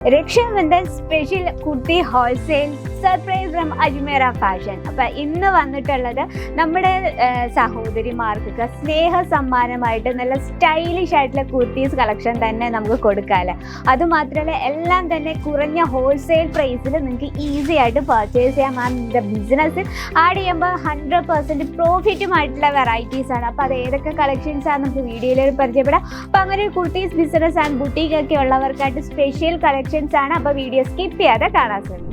Raksha Bandhan special kurti wholesale surprise from Ajmera fashion. അപ്പം ഇന്ന് വന്നിട്ടുള്ളത് നമ്മുടെ സഹോദരിമാർക്കൊക്കെ സ്നേഹ സമ്മാനമായിട്ട് നല്ല സ്റ്റൈലിഷ് ആയിട്ടുള്ള കുർത്തീസ് കളക്ഷൻ തന്നെ നമുക്ക് കൊടുക്കാമല്ലേ. അതുമാത്രമല്ല എല്ലാം തന്നെ കുറഞ്ഞ ഹോൾസെയിൽ പ്രൈസിൽ നിങ്ങൾക്ക് ഈസി ആയിട്ട് പർച്ചേസ് ചെയ്യാം. നമ്മുടെ ബിസിനസ്സിൽ ആഡ് ചെയ്യുമ്പോൾ 100% പ്രോഫിറ്റുമായിട്ടുള്ള വെറൈറ്റീസ് ആണ്. അപ്പോൾ അത് ഏതൊക്കെ കളക്ഷൻസ് ആണ് നമുക്ക് വീഡിയോയിൽ പരിചയപ്പെടാം. അപ്പോൾ അങ്ങനെ കുർത്തീസ് ബിസിനസ് ആൻഡ് ബുട്ടീക്ക് ഒക്കെ ഉള്ളവർക്കായിട്ട് സ്പെഷ്യൽ കളക്ഷൻസ് ആണ്. അപ്പോൾ വീഡിയോ സ്കിപ്പ് ചെയ്യാതെ കാണാൻ ശ്രമിക്കുക.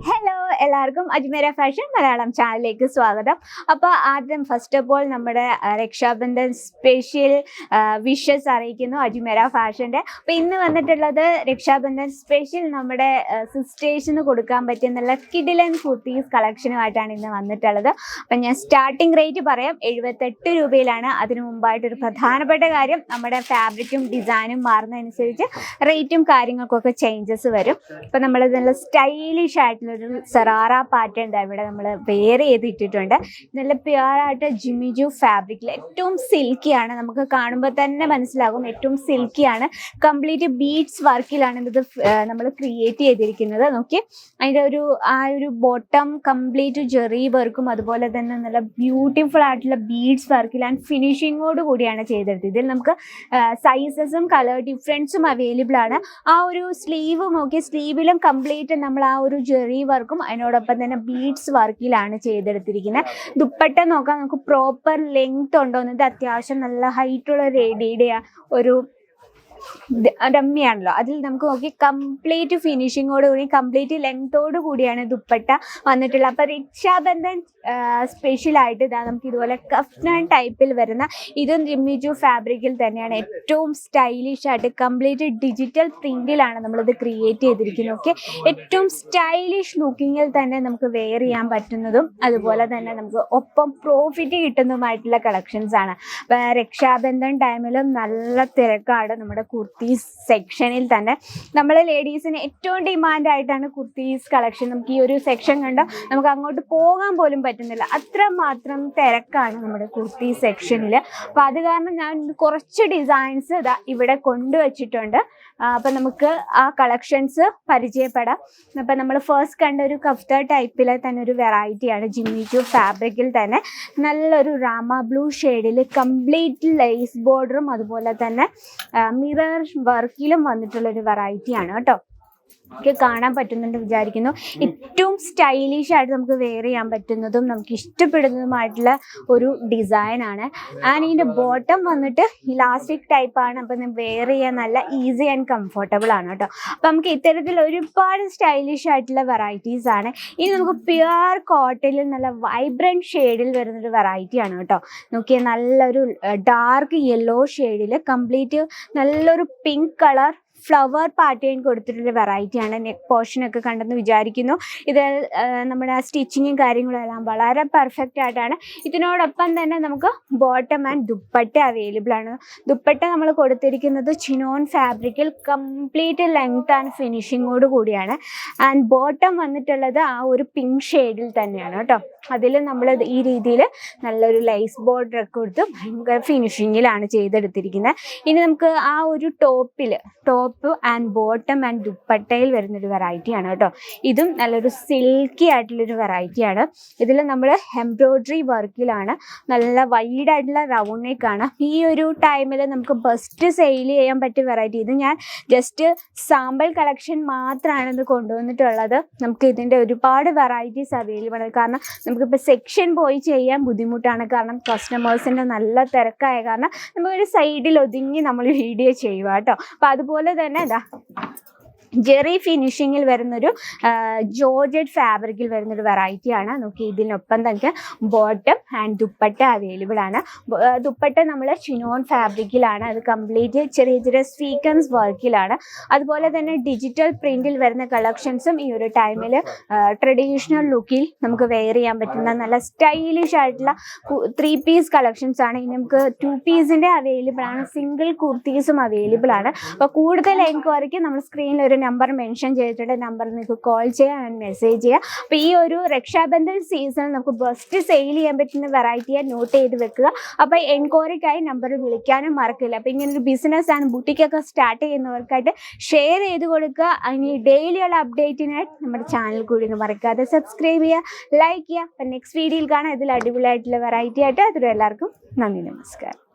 ഹലോ, എല്ലാവർക്കും അജ്മേര ഫാഷൻ മലയാളം ചാനലിലേക്ക് സ്വാഗതം. അപ്പോൾ ആദ്യം ഫസ്റ്റ് ഓഫ് ഓൾ നമ്മുടെ രക്ഷാബന്ധൻ സ്പെഷ്യൽ വിഷസ് അറിയിക്കുന്നു അജ്മേര ഫാഷൻ്റെ. അപ്പോൾ ഇന്ന് വന്നിട്ടുള്ളത് രക്ഷാബന്ധൻ സ്പെഷ്യൽ നമ്മുടെ സിസ്റ്റേഴ്സിന് കൊടുക്കാൻ പറ്റിയ നല്ല കിഡിലൻ കുർത്തീസ് കളക്ഷനുമായിട്ടാണ് ഇന്ന് വന്നിട്ടുള്ളത്. അപ്പം ഞാൻ സ്റ്റാർട്ടിംഗ് റേറ്റ് പറയാം, 78 രൂപയിലാണ്. അതിനു മുമ്പായിട്ടൊരു പ്രധാനപ്പെട്ട കാര്യം, നമ്മുടെ ഫാബ്രിക്കും ഡിസൈനും മാറുന്നതനുസരിച്ച് റേറ്റും കാര്യങ്ങൾക്കൊക്കെ ചേഞ്ചസ് വരും. അപ്പം നമ്മൾ നല്ല സ്റ്റൈലിഷ് ആയിട്ടുള്ളൊരു സറാറ പാറ്റേൺ ഇവിടെ നമ്മൾ വെയർ ചെയ്തിട്ടിട്ടുണ്ട്. നല്ല പ്യുവറായിട്ട് ജിമിജു ഫാബ്രിക്കിൽ ഏറ്റവും സിൽക്കിയാണ്, നമുക്ക് കാണുമ്പോൾ തന്നെ മനസ്സിലാകും ഏറ്റവും സിൽക്കിയാണ്. കംപ്ലീറ്റ് ബീഡ്സ് വർക്കിലാണ് ഇത് നമ്മൾ ക്രിയേറ്റ് ചെയ്തിരിക്കുന്നത്. നോക്കി അതിൻ്റെ ഒരു ബോട്ടം കംപ്ലീറ്റ് ജെറി വർക്കും അതുപോലെ തന്നെ നല്ല ബ്യൂട്ടിഫുൾ ആയിട്ടുള്ള ബീഡ്സ് വർക്കിൽ ആൻഡ് ഫിനിഷിങ്ങോട് കൂടിയാണ് ചെയ്തെടുത്തത്. ഇതിൽ നമുക്ക് സൈസസും കളർ ഡിഫറൻസും അവൈലബിൾ ആണ്. ആ ഒരു സ്ലീവ് നോക്കി, സ്ലീവിലും കംപ്ലീറ്റ് നമ്മൾ ആ ഒരു ജെറി വർക്കും അതിനോടൊപ്പം തന്നെ ബീഡ്സ് വർക്കിലാണ് ചെയ്തെടുത്തിരിക്കുന്നത്. ദുപ്പട്ട നോക്കാം, നമുക്ക് പ്രോപ്പർ ലെങ്ത് ഉണ്ടോ എന്നത് അത്യാവശ്യം നല്ല ഹൈറ്റുള്ള റേഡിയുടെ ഒരു ഡമ്മിയാണല്ലോ. അതിൽ നമുക്ക് നോക്കി കംപ്ലീറ്റ് ഫിനിഷിങ്ങോട് കൂടി കംപ്ലീറ്റ് ലെങ്തോട് കൂടിയാണ് ദുപ്പട്ട വന്നിട്ടുള്ളത്. അപ്പോൾ രക്ഷാബന്ധൻ സ്പെഷ്യലായിട്ട് ഇതാ നമുക്ക് ഇതുപോലെ കഫ്താൻ ടൈപ്പിൽ വരുന്ന ഇതും ജിമിജു ഫാബ്രിക്കിൽ തന്നെയാണ്. ഏറ്റവും സ്റ്റൈലിഷ് ആയിട്ട് കംപ്ലീറ്റ് ഡിജിറ്റൽ പ്രിന്റിലാണ് നമ്മളിത് ക്രിയേറ്റ് ചെയ്തിരിക്കുന്നത്. ഓക്കെ, ഏറ്റവും സ്റ്റൈലിഷ് ലുക്കിങ്ങിൽ തന്നെ നമുക്ക് വെയർ ചെയ്യാൻ പറ്റുന്നതും അതുപോലെ തന്നെ നമുക്ക് ഒപ്പം പ്രോഫിറ്റ് കിട്ടുന്നതുമായിട്ടുള്ള കളക്ഷൻസ് ആണ്. രക്ഷാബന്ധൻ ടൈമിലും നല്ല തിരക്കാണ് നമ്മുടെ കുർത്തീസ് സെക്ഷനിൽ തന്നെ. നമ്മൾ ലേഡീസിന് ഏറ്റവും ഡിമാൻഡായിട്ടാണ് കുർത്തീസ് കളക്ഷൻ. നമുക്ക് ഈ ഒരു സെക്ഷൻ കണ്ടോ നമുക്ക് അങ്ങോട്ട് പോകാൻ പോലും പറ്റുന്നില്ല, അത്രമാത്രം തിരക്കാണ് നമ്മുടെ കുർത്തീസ് സെക്ഷനിൽ. അപ്പം അത് കാരണം ഞാൻ കുറച്ച് ഡിസൈൻസ് ഇതാ ഇവിടെ കൊണ്ടുവച്ചിട്ടുണ്ട്. അപ്പം നമുക്ക് ആ കളക്ഷൻസ് പരിചയപ്പെടാം. അപ്പം നമ്മൾ ഫസ്റ്റ് കണ്ട ഒരു കഫ്ത ടൈപ്പിലെ തന്നെ ഒരു വെറൈറ്റിയാണ് ജിമിജു ഫാബ്രിക്കിൽ തന്നെ നല്ലൊരു രാമ ബ്ലൂ ഷെയ്ഡിൽ കംപ്ലീറ്റ് ലേസ് ബോർഡറും അതുപോലെ തന്നെ മിറർ വർക്കിലും വന്നിട്ടുള്ളൊരു വെറൈറ്റിയാണ് കേട്ടോ. ഒക്കെ കാണാൻ പറ്റുന്നുണ്ട് വിചാരിക്കുന്നു. ഏറ്റവും സ്റ്റൈലിഷ് ആയിട്ട് നമുക്ക് വെയർ ചെയ്യാൻ പറ്റുന്നതും നമുക്ക് ഇഷ്ടപ്പെടുന്നതുമായിട്ടുള്ള ഒരു ഡിസൈനാണ്. ആൻഡ് ഇതിൻ്റെ ബോട്ടം വന്നിട്ട് ഇലാസ്റ്റിക് ടൈപ്പാണ്. അപ്പം വെയർ ചെയ്യാൻ നല്ല ഈസി ആൻഡ് കംഫർട്ടബിൾ ആണ് കേട്ടോ. അപ്പം നമുക്ക് ഇത്തരത്തിൽ ഒരുപാട് സ്റ്റൈലിഷ് ആയിട്ടുള്ള വെറൈറ്റീസ് ആണ്. ഇനി നമുക്ക് പ്യുവർ കോട്ടണിൽ നല്ല വൈബ്രൻറ്റ് ഷെയ്ഡിൽ വരുന്നൊരു വെറൈറ്റിയാണ് കേട്ടോ. നോക്കിയാൽ നല്ലൊരു ഡാർക്ക് യെല്ലോ ഷെയ്ഡിൽ കംപ്ലീറ്റ് നല്ലൊരു പിങ്ക് കളർ ഫ്ലവർ പാറ്റേൺ കൊടുത്തിട്ടൊരു വെറൈറ്റിയാണ്. നെക്ക് പോർഷനൊക്കെ കണ്ടെന്ന് വിചാരിക്കുന്നു. ഇത് നമ്മുടെ സ്റ്റിച്ചിങ്ങും കാര്യങ്ങളും എല്ലാം വളരെ പെർഫെക്റ്റ് ആയിട്ടാണ്. ഇതിനോടൊപ്പം തന്നെ നമുക്ക് ബോട്ടം ആൻഡ് ദുപ്പട്ട അവൈലബിൾ ആണ്. ദുപ്പട്ട നമ്മൾ കൊടുത്തിരിക്കുന്നത് ചിനോൺ ഫാബ്രിക്കിൽ കംപ്ലീറ്റ് ലെങ്ത് ആൻഡ് ഫിനിഷിങ്ങോട് കൂടിയാണ്. ആൻഡ് ബോട്ടം വന്നിട്ടുള്ളത് ആ ഒരു പിങ്ക് ഷെയ്ഡിൽ തന്നെയാണ് കേട്ടോ. അതിൽ നമ്മൾ ഈ രീതിയിൽ നല്ലൊരു ലൈസ് ബോർഡർ ഒക്കെ കൊടുത്ത് ഭയങ്കര ഫിനിഷിങ്ങിലാണ് ചെയ്തെടുത്തിരിക്കുന്നത്. ഇനി നമുക്ക് ആ ഒരു ടോപ്പ് ആൻഡ് ബോട്ടം ആൻഡ് ദുപ്പട്ടയിൽ വരുന്നൊരു വെറൈറ്റിയാണ് കേട്ടോ. ഇതും നല്ലൊരു സിൽക്കി ആയിട്ടുള്ളൊരു വെറൈറ്റിയാണ്. ഇതിൽ നമ്മൾ എംബ്രോയ്ഡറി വർക്കിലാണ്, നല്ല വൈഡ് ആയിട്ടുള്ള റൗണ്ട് നെക്കാണ്. ഈ ഒരു ടൈമിൽ നമുക്ക് ബെസ്റ്റ് സെയിൽ ചെയ്യാൻ പറ്റിയ വെറൈറ്റി. ഇത് ഞാൻ ജസ്റ്റ് സാമ്പിൾ കളക്ഷൻ മാത്രമാണ് ഇത് കൊണ്ടുവന്നിട്ടുള്ളത്. നമുക്ക് ഇതിൻ്റെ ഒരുപാട് വെറൈറ്റീസ് അവൈലബിൾ ആണ്. കാരണം നമുക്കിപ്പോൾ സെക്ഷൻ പോയി ചെയ്യാൻ ബുദ്ധിമുട്ടാണ്, കാരണം കസ്റ്റമേഴ്സിൻ്റെ നല്ല തിരക്കായ കാരണം നമുക്കൊരു സൈഡിൽ ഒതുങ്ങി നമ്മൾ വീഡിയോ ചെയ്യുക കേട്ടോ. അപ്പോൾ അതുപോലെ തന്നെ ഇതാ ജെറി ഫിനിഷിങ്ങിൽ വരുന്നൊരു ജോർജറ്റ് ഫാബ്രിക്കിൽ വരുന്നൊരു വെറൈറ്റിയാണ്. നോക്കി ഇതിനൊപ്പം തന്നെ ബോട്ടം ആൻഡ് ദുപ്പട്ട അവൈലബിൾ ആണ്. ദുപ്പട്ട നമ്മൾ ചിനോൺ ഫാബ്രിക്കിലാണ്, അത് കംപ്ലീറ്റ് ചെറിയ ചെറിയ സ്വീക്കൻസ് വർക്കിലാണ്. അതുപോലെ തന്നെ ഡിജിറ്റൽ പ്രിന്റിൽ വരുന്ന കളക്ഷൻസും ഈ ഒരു ടൈമിൽ ട്രഡീഷണൽ ലുക്കിൽ നമുക്ക് വെയർ ചെയ്യാൻ പറ്റുന്ന നല്ല സ്റ്റൈലിഷ് ആയിട്ടുള്ള 3 പീസ് കളക്ഷൻസ് ആണ്. ഇനി നമുക്ക് 2 പീസിൻ്റെ അവൈലബിൾ ആണ്, സിംഗിൾ കുർത്തീസും അവൈലബിൾ ആണ്. അപ്പോൾ കൂടുതൽ എൻക്വയറിക്ക് നമ്മൾ സ്ക്രീനിൽ ഒരു നമ്പർ മെൻഷൻ ചെയ്തിട്ടുണ്ട്. നമ്പർ നിങ്ങൾക്ക് കോൾ ചെയ്യാം ആൻഡ് മെസ്സേജ് ചെയ്യാം. അപ്പോൾ ഈ ഒരു രക്ഷാബന്ധൻ സീസണിൽ നമുക്ക് ബെസ്റ്റ് സെയിൽ ചെയ്യാൻ പറ്റുന്ന വെറൈറ്റിയെ നോട്ട് ചെയ്ത് വെക്കുക. അപ്പോൾ എൻക്വയറിക്കായി നമ്പർ വിളിക്കാനും മറക്കില്ല. അപ്പോൾ ഇങ്ങനൊരു ബിസിനസ് ആൻഡ് ബുട്ടിക്കൊക്കെ സ്റ്റാർട്ട് ചെയ്യുന്നവർക്കായിട്ട് ഷെയർ ചെയ്ത് കൊടുക്കുക. ഇനി ഡെയിലിയുള്ള അപ്ഡേറ്റിനായിട്ട് നമ്മുടെ ചാനൽ കൂടി ഒന്ന് മറക്കാതെ സബ്സ്ക്രൈബ് ചെയ്യുക, ലൈക്ക് ചെയ്യുക. അപ്പം നെക്സ്റ്റ് വീഡിയോയിൽ കാണാം ഇതിൽ അടിപൊളിയായിട്ടുള്ള വെറൈറ്റി ആയിട്ട്. അതിൽ എല്ലാവർക്കും നന്ദി, നമസ്കാരം.